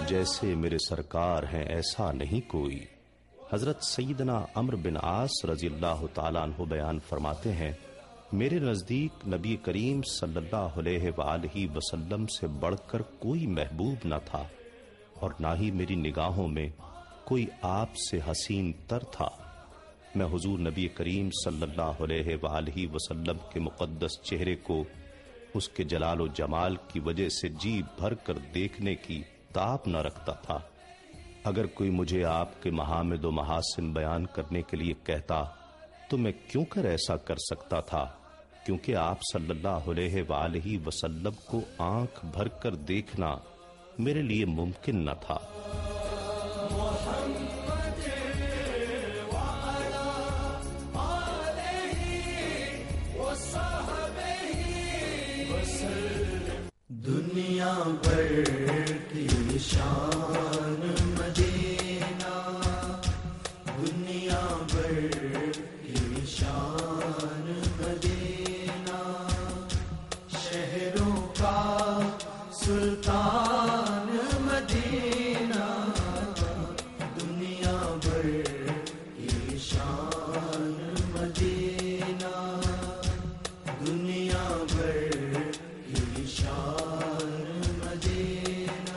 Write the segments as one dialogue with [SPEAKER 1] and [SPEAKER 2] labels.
[SPEAKER 1] جیسے میرے سرکار ہیں ایسا نہیں کوئی۔ حضرت سیدنا عمرو بن عاص رضی اللہ تعالیٰ عنہ بیان فرماتے ہیں، میرے نزدیک نبی کریم صلی اللہ علیہ وآلہ وسلم سے بڑھ کر کوئی محبوب نہ تھا، اور نہ ہی میری نگاہوں میں کوئی آپ سے حسین تر تھا۔ میں حضور نبی کریم صلی اللہ علیہ وآلہ وسلم کے مقدس چہرے کو اس کے جلال و جمال کی وجہ سے جی بھر کر دیکھنے کی تاب نہ رکھتا تھا۔ اگر کوئی مجھے آپ کے محامد و محاسن بیان کرنے کے لیے کہتا تو میں کیوں کر ایسا کر سکتا تھا، کیونکہ آپ صلی اللہ علیہ وآلہ وسلم کو آنکھ بھر کر دیکھنا میرے لیے ممکن نہ تھا۔
[SPEAKER 2] دنیا بھر کی شان مدینہ، دنیا بھر کی شان مدینہ، شہروں کا سلطان مدینہ، دنیا بھر کی شان مدینہ، دنیا بھر کی شان مدینہ۔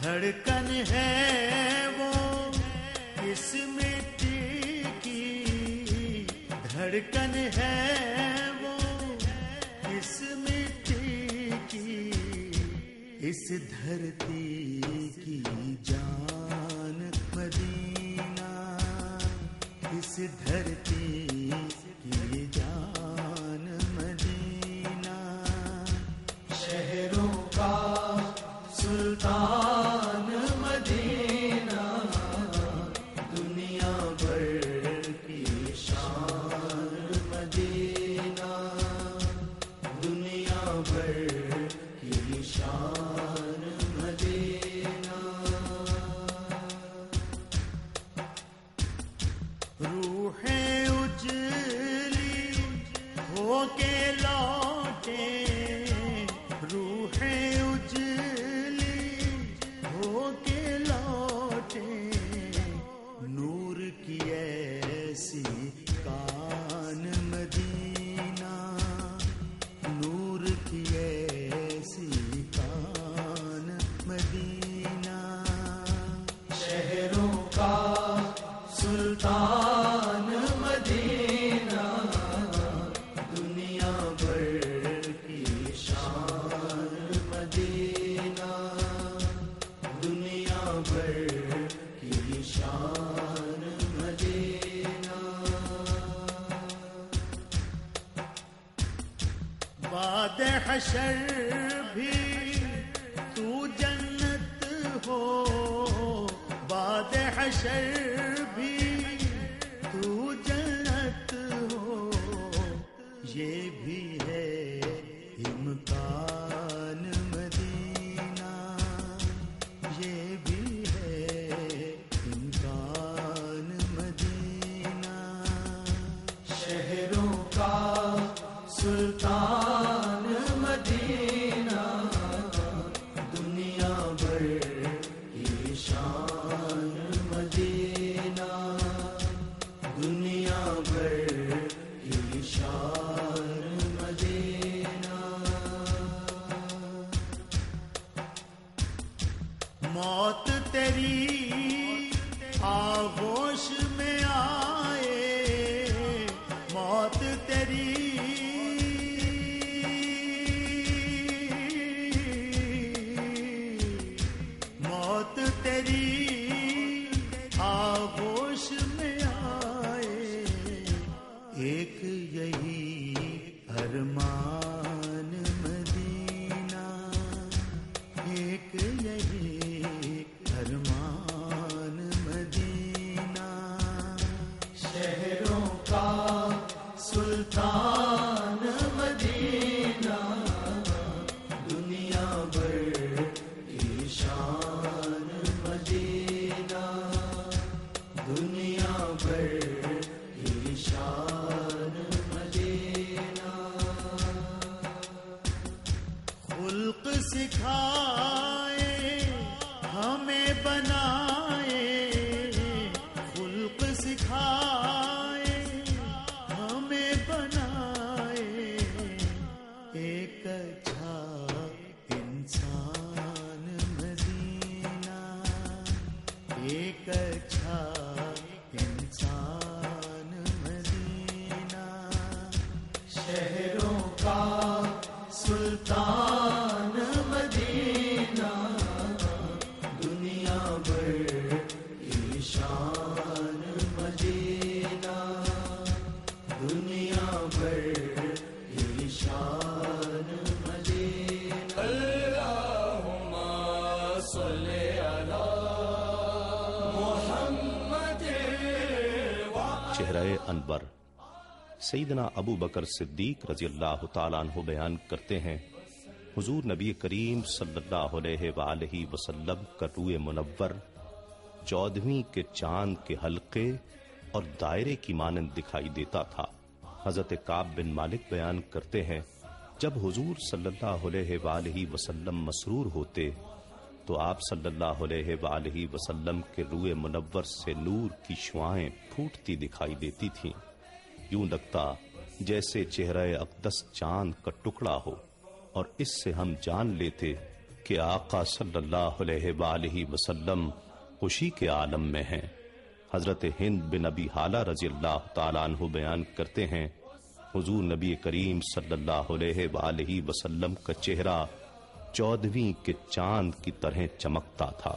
[SPEAKER 2] دھڑکن ہے وہ اس مٹی کی، دھڑکن ہے وہ اس مٹی کی، اس دھرتی کی جان مدینہ، اس دھرتی کی جان مدینہ، شہروں کا سلطان مدینہ، دنیا بھر کی شان مدینہ، دنیا بھر کی شان مدینہ۔ روحیں اجلی ہو کے لوٹے، روحیں اجلی ہو کے لوٹے، نور کی ایسی کان مدینہ، نور کی ایسی کان مدینہ، شہروں کا سلطان مدینہ، دنیا بھر کی شان مدینہ، دنیا بھر کی شان مدینہ۔ بعد حشر بھی تو جنت ہو، بعد حشر بھی تو جنت ہو، یہ بھی ہے امکان مدینہ، یہ بھی ہے امکان مدینہ، شہروں کا سلطان مدینہ، دنیا بھر کی شان مدینہ۔ ایک اچھا انسان مدینہ، شہروں کا سلطان مدینہ، دنیا بھر کی شان مدینہ، دنیا بھر کی شان مدینہ۔ اللہم صلی علی محمد۔
[SPEAKER 1] چہرہ انور سیدنا ابو بکر صدیق رضی اللہ تعالیٰ عنہ بیان کرتے ہیں، حضور نبی کریم صلی اللہ علیہ وآلہ وسلم کا روئے منور 14ویں کے چاند کے حلقے اور دائرے کی مانند دکھائی دیتا تھا۔ حضرت کعب بن مالک بیان کرتے ہیں، جب حضور صلی اللہ علیہ وآلہ وسلم مسرور ہوتے تو آپ صلی اللہ علیہ وآلہ وسلم کے روئے منور سے نور کی شعائیں پھوٹتی دکھائی دیتی تھیں، یوں لگتا جیسے چہرہ اقدس چاند کا ٹکڑا ہو، اور اس سے ہم جان لیتے کہ آقا صلی اللہ علیہ وآلہ وسلم خوشی کے عالم میں ہیں۔ حضرت ہند بن ابی حالہ رضی اللہ تعالیٰ عنہ بیان کرتے ہیں، حضور نبی کریم صلی اللہ علیہ وآلہ وسلم کا چہرہ 14ویں کے چاند کی طرح چمکتا تھا۔